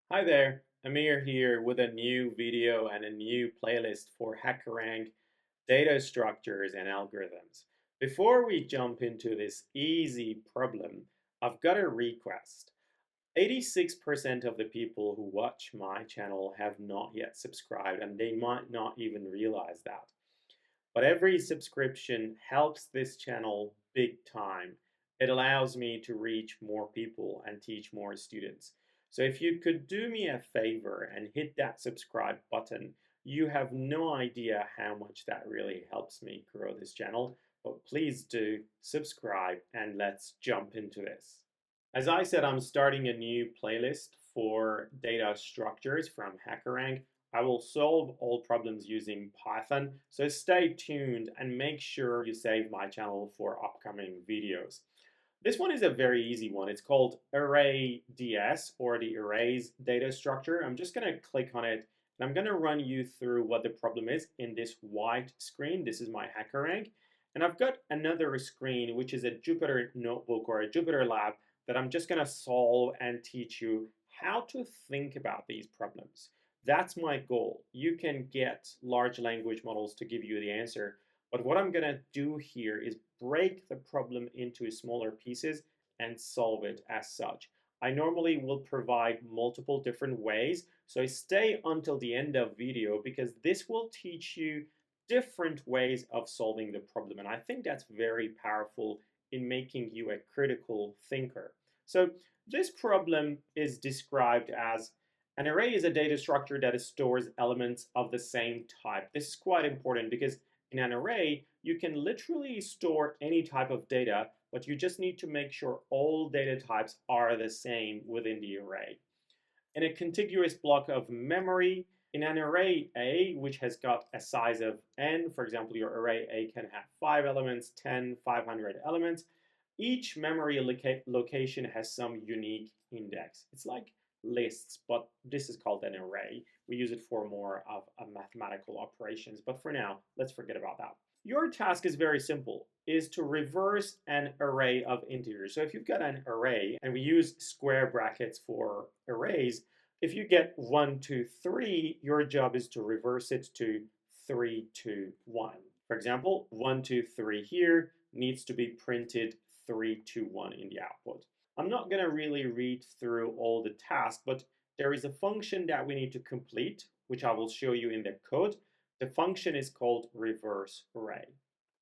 Hi there, Amir here with a new video and a new playlist for HackerRank data structures and algorithms. Before we jump into this easy problem, I've got a request. 86% of the people who watch my channel have not yet subscribed, and they might not even realize that. But every subscription helps this channel big time. It allows me to reach more people and teach more students. So if you could do me a favor and hit that subscribe button, you have no idea how much that really helps me grow this channel. But please do subscribe and let's jump into this. As I said, I'm starting a new playlist for data structures from HackerRank. I will solve all problems using Python, so stay tuned and make sure you save my channel for upcoming videos. This one is a very easy one. It's called Array DS, or the arrays data structure. I'm just going to click on it and I'm going to run you through what the problem is in this white screen. This is my HackerRank. And I've got another screen, which is a Jupyter notebook or a Jupyter lab that I'm just going to solve and teach you how to think about these problems. That's my goal. You can get large language models to give you the answer, but what I'm going to do here is break the problem into smaller pieces and solve it as such. I normally will provide multiple different ways, so stay until the end of video because this will teach you different ways of solving the problem. And I think that's very powerful in making you a critical thinker. So this problem is described as an array is a data structure that stores elements of the same type. This is quite important because in an array, you can literally store any type of data, but you just need to make sure all data types are the same within the array. In a contiguous block of memory, in an array A, which has got a size of n, for example, your array A can have 5 elements, 10, 500 elements. Each memory location has some unique index. It's like lists, but this is called an array. We use it for more of mathematical operations, but for now, let's forget about that. Your task is very simple, is to reverse an array of integers. So if you've got an array, and we use square brackets for arrays, if you get 1, 2, 3, your job is to reverse it to 3, 2, 1. For example, 1, 2, 3 here needs to be printed 3, 2, 1 in the output. I'm not going to really read through all the tasks, but there is a function that we need to complete, which I will show you in the code. The function is called reverse array.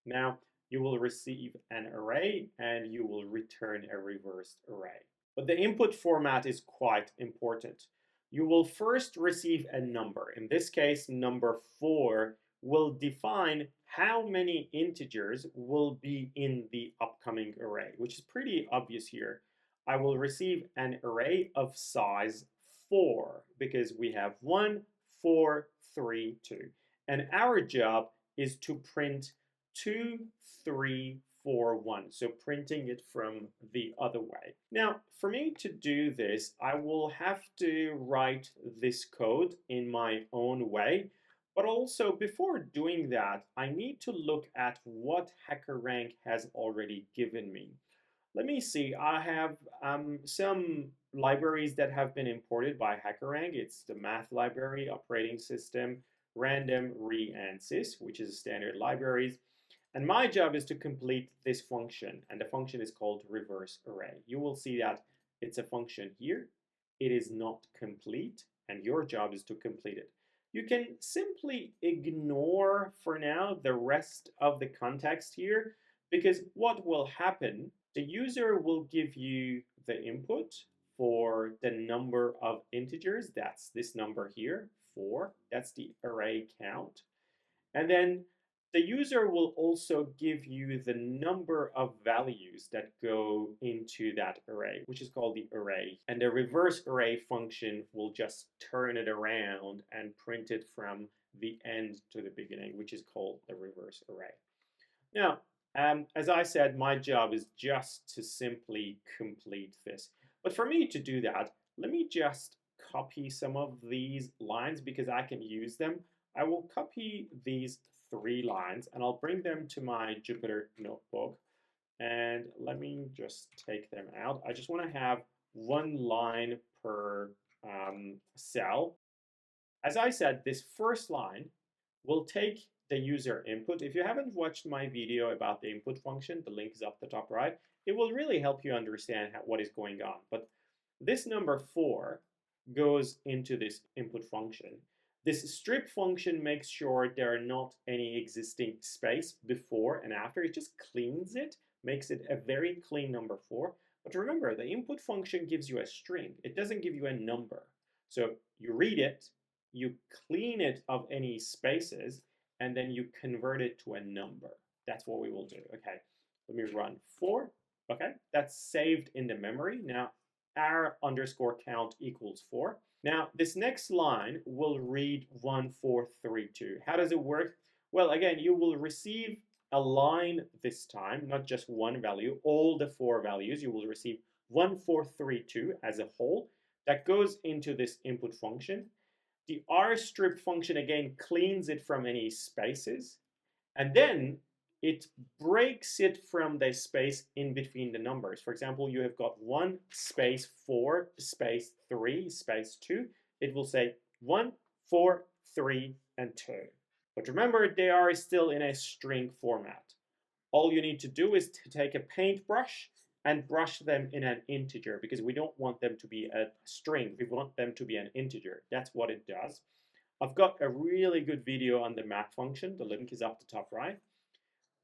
Now, you will receive an array and you will return a reversed array. But the input format is quite important. You will first receive a number. In this case, number 4 will define how many integers will be in the upcoming array, which is pretty obvious here. I will receive an array of size 4 because we have 1, 4, 3, 2. And our job is to print 2, 3, 4, 1. So printing it from the other way. Now, for me to do this, I will have to write this code in my own way. But also, before doing that, I need to look at what HackerRank has already given me. Let me see, I have some libraries that have been imported by HackerRank. It's the math library, operating system, random, re, and sys, which is standard libraries. And my job is to complete this function, and the function is called reverse array. You will see that it's a function here. It is not complete, and your job is to complete it. You can simply ignore, for now, the rest of the context here, because what will happen, the user will give you the input for the number of integers. That's this number here, 4. That's the array count. And then the user will also give you the number of values that go into that array, which is called the array. And the reverse array function will just turn it around and print it from the end to the beginning, which is called the reverse array. Now, as I said, my job is just to simply complete this. But for me to do that, let me just copy some of these lines because I can use them. I will copy these 3 lines and I'll bring them to my Jupyter notebook. And let me just take them out. I just want to have 1 line per cell. As I said, this first line will take the user input. If you haven't watched my video about the input function, the link is up the top right. It will really help you understand what is going on. But this number 4 goes into this input function. This strip function makes sure there are not any existing space before and after. It just cleans it, makes it a very clean number 4. But remember, the input function gives you a string. It doesn't give you a number. So you read it, you clean it of any spaces, and then you convert it to a number. That's what we will do. Okay, let me run 4. Okay, that's saved in the memory. Now, our underscore count equals 4. Now, this next line will read 1432. How does it work? Well, again, you will receive a line this time, not just one value, all the 4 values. You will receive 1432 as a whole. That goes into this input function. The rstrip function again cleans it from any spaces, and then it breaks it from the space in between the numbers. For example, you have got 1 space 4 space 3 space 2. It will say 1, 4, 3, and 2. But remember, they are still in a string format. All you need to do is to take a paintbrush and brush them in an integer, because we don't want them to be a string. We want them to be an integer. That's what it does. I've got a really good video on the map function. The link is up the top right.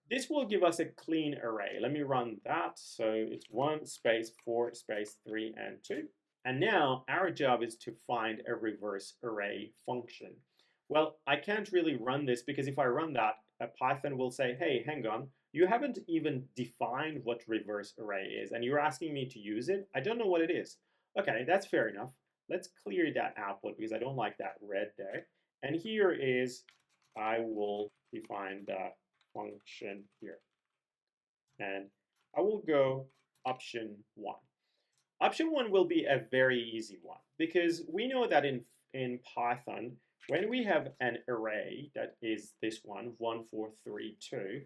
This will give us a clean array. Let me run that. So it's 1 space 4 space 3 and 2. And now our job is to find a reverse array function. Well, I can't really run this, because if I run that, Python will say, hey, hang on, you haven't even defined what reverse array is, and you're asking me to use it? I don't know what it is. Okay, that's fair enough. Let's clear that output, because I don't like that red there. And here is, I will define the function here. And I will go option 1. Option 1 will be a very easy one, because we know that in Python, when we have an array that is this one, 1, 4, 3, 2,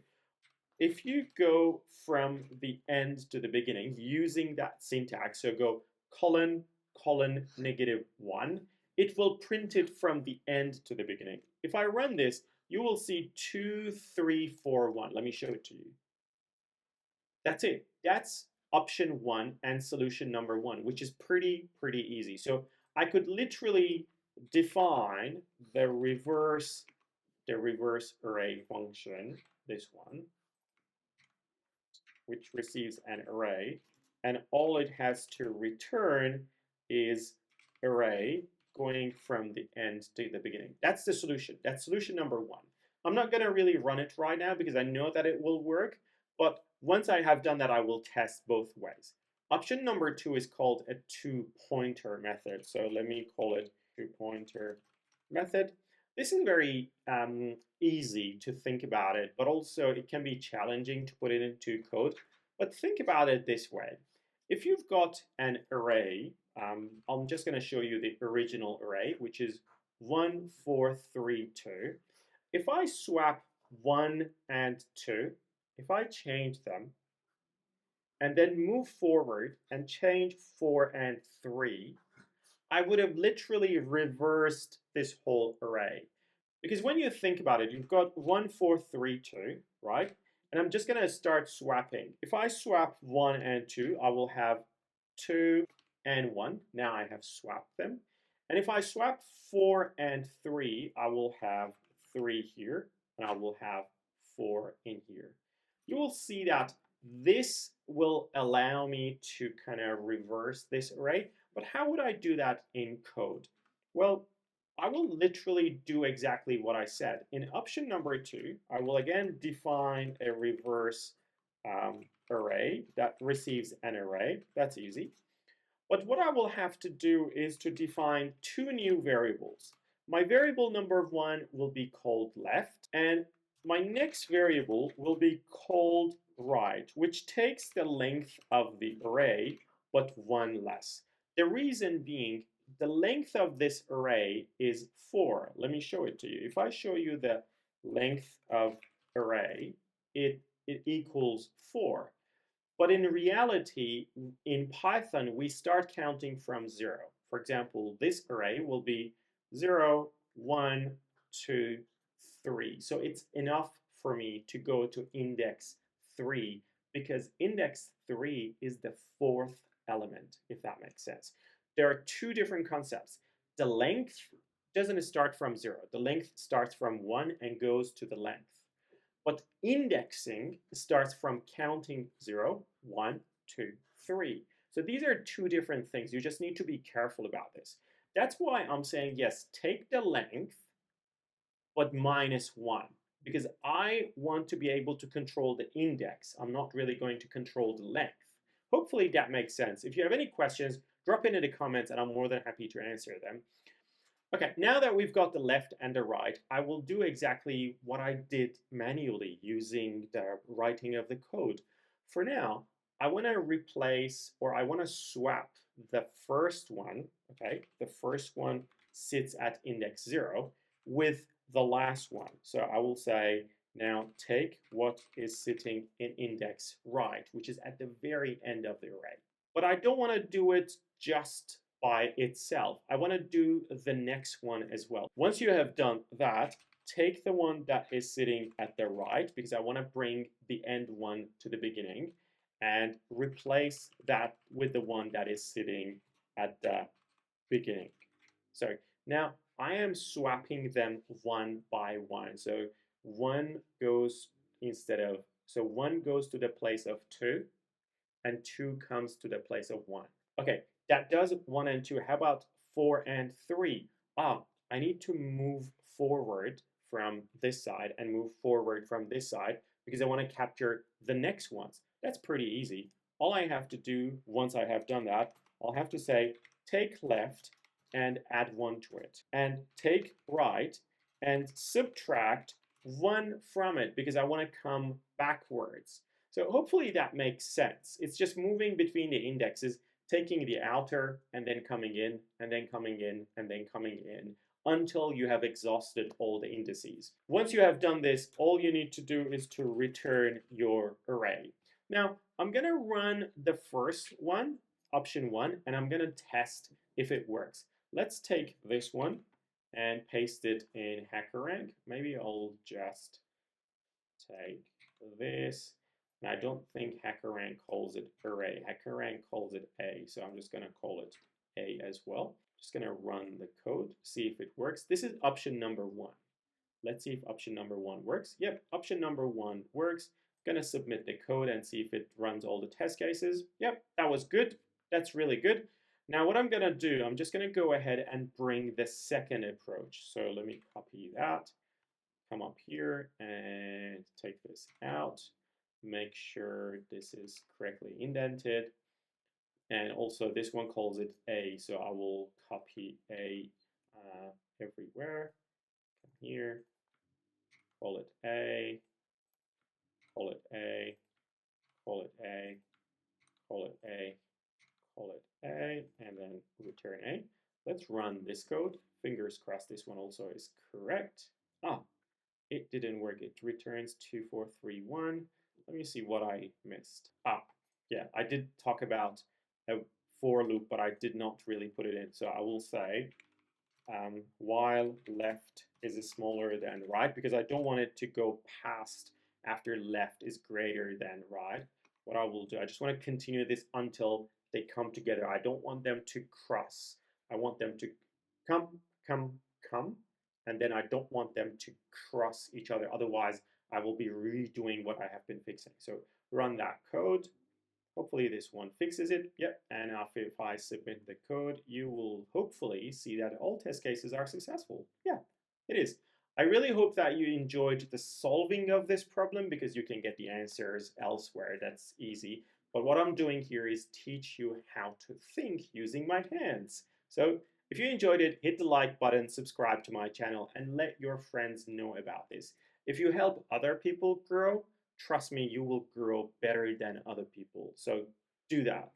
if you go from the end to the beginning using that syntax, so go colon, colon, -1, it will print it from the end to the beginning. If I run this, you will see 2, 3, 4, 1. Let me show it to you. That's it. That's option 1 and solution number 1, which is pretty easy. So I could literally define the reverse array function, this one, which receives an array, and all it has to return is array going from the end to the beginning. That's the solution. That's solution number 1. I'm not going to really run it right now, because I know that it will work, but once I have done that, I will test both ways. Option number 2 is called a two-pointer method. So let me call it two-pointer method. This is very easy to think about it, but also it can be challenging to put it into code. But think about it this way. If you've got an array, I'm just going to show you the original array, which is 1, 4, 3, 2. If I swap 1 and 2, if I change them, and then move forward and change 4 and 3, I would have literally reversed this whole array. Because when you think about it, you've got 1, 4, 3, 2, right? And I'm just going to start swapping. If I swap 1 and 2, I will have 2 and 1. Now I have swapped them. And if I swap 4 and 3, I will have 3 here, and I will have 4 in here. You will see that this will allow me to kind of reverse this array. But how would I do that in code? Well, I will literally do exactly what I said. In option number 2, I will again define a reverse array that receives an array. That's easy. But what I will have to do is to define 2 new variables. My variable number 1 will be called left, and my next variable will be called right, which takes the length of the array, but 1 less. The reason being, the length of this array is 4. Let me show it to you. If I show you the length of array, it equals 4. But in reality, in Python, we start counting from 0. For example, this array will be 0, 1, 2, 3. So it's enough for me to go to index 3 because index 3 is the fourth element, if that makes sense. There are two different concepts. The length doesn't start from 0. The length starts from 1 and goes to the length. But indexing starts from counting 0, 1, 2, 3. So these are two different things. You just need to be careful about this. That's why I'm saying, yes, take the length, but minus 1. Because I want to be able to control the index. I'm not really going to control the length. Hopefully that makes sense. If you have any questions, drop in the comments and I'm more than happy to answer them. Okay, now that we've got the left and the right, I will do exactly what I did manually using the writing of the code. For now, I want to replace or I want to swap the first one, okay? The first one sits at index 0 with the last one. So I will say, now take what is sitting in index right, which is at the very end of the array. But I don't want to do it just by itself. I want to do the next one as well. Once you have done that, take the one that is sitting at the right, because I want to bring the end one to the beginning, and replace that with the one that is sitting at the beginning. So now I am swapping them one by one. So one goes so one goes to the place of 2, and 2 comes to the place of 1. Okay, that does 1 and 2. How about 4 and 3? I need to move forward from this side and move forward from this side because I want to capture the next ones. That's pretty easy. All I have to do once I have done that, I'll have to say take left and add 1 to it, and take right and subtract 1 from it because I want to come backwards. So hopefully that makes sense. It's just moving between the indexes, taking the outer and then coming in and then coming in and then coming in until you have exhausted all the indices. Once you have done this, all you need to do is to return your array. Now, I'm going to run the first one, option 1, and I'm going to test if it works. Let's take this one and paste it in HackerRank. Maybe I'll just take this. And I don't think HackerRank calls it array. HackerRank calls it A, so I'm just going to call it A as well. Just going to run the code, see if it works. This is option number 1. Let's see if option number 1 works. Yep, option number 1 works. Going to submit the code and see if it runs all the test cases. Yep, that was good. That's really good. Now what I'm going to do, I'm just going to go ahead and bring the second approach. So let me copy that. Come up here and take this out. Make sure this is correctly indented. And also this one calls it A, so I will copy A everywhere. Come here, call it A, call it A, call it A, call it A, call it A, and then return A. Let's run this code. Fingers crossed this one also is correct. It didn't work. It returns 2431. Let me see what I missed. Yeah, I did talk about a for loop, but I did not really put it in. So I will say while left is smaller than right, because I don't want it to go past after left is greater than right. What I will do, I just want to continue this until they come together. I don't want them to cross. I want them to come, come, come, and then I don't want them to cross each other. Otherwise, I will be redoing what I have been fixing. So run that code. Hopefully this one fixes it. Yep, and if I submit the code, you will hopefully see that all test cases are successful. Yeah, it is. I really hope that you enjoyed the solving of this problem because you can get the answers elsewhere. That's easy. But what I'm doing here is teach you how to think using my hands. So if you enjoyed it, hit the like button, subscribe to my channel, and let your friends know about this. If you help other people grow, trust me, you will grow better than other people. So do that.